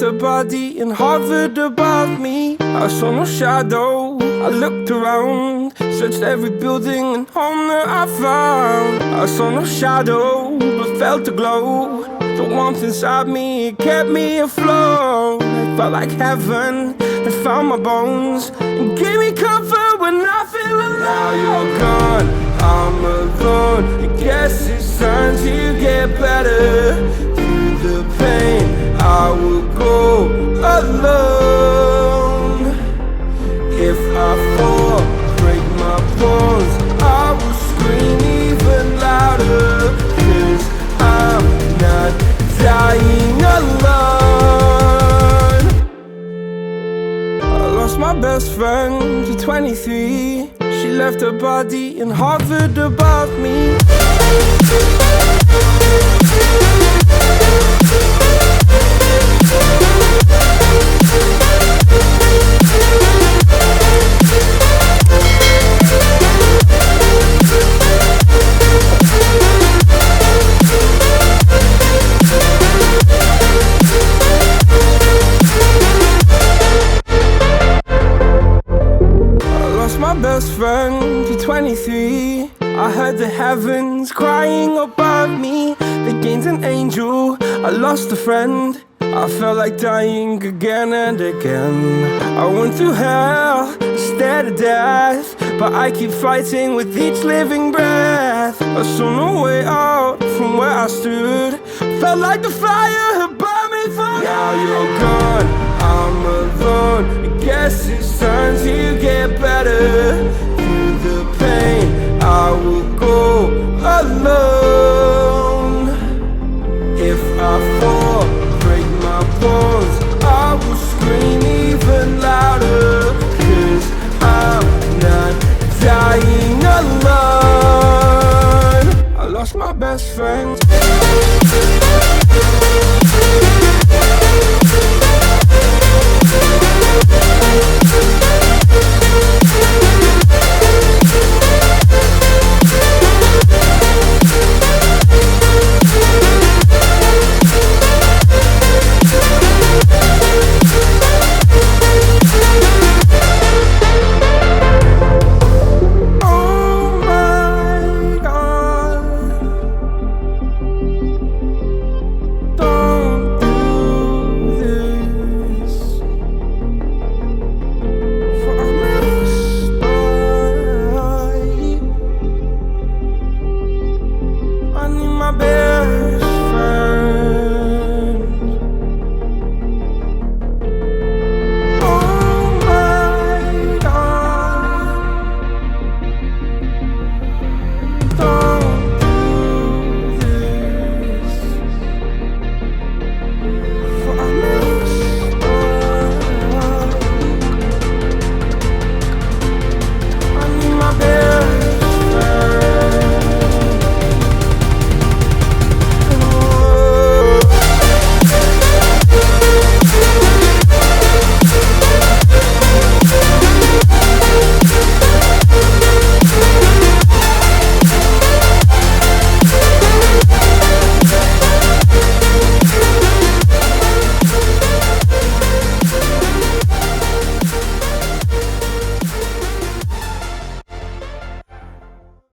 left a body and hovered above me. I saw no shadow, I looked around, searched every building and home that I found. I saw no shadow, but felt a glow. The warmth inside me, it kept me afloat. It felt like heaven had found my bones and gave me comfort when I feel alone. Now you're gone, I'm alone. I guess it's time to get better. Through the pain, I will go alone. If I fall, break my bones, I will scream even louder. 'Cause I'm not dying alone. I lost my best friend to 23. She left her body and hovered above me. My best friend to 23. I heard the heavens crying above me. They gained an angel, I lost a friend. I felt like dying again and again. I went through hell, stared at death, but I keep fighting with each living breath. I saw no way out from where I stood. Felt like the fire had burned me through. Now you're gone, I'm alone. I guess it's time to get better. Through the pain, I will go alone. If I fall,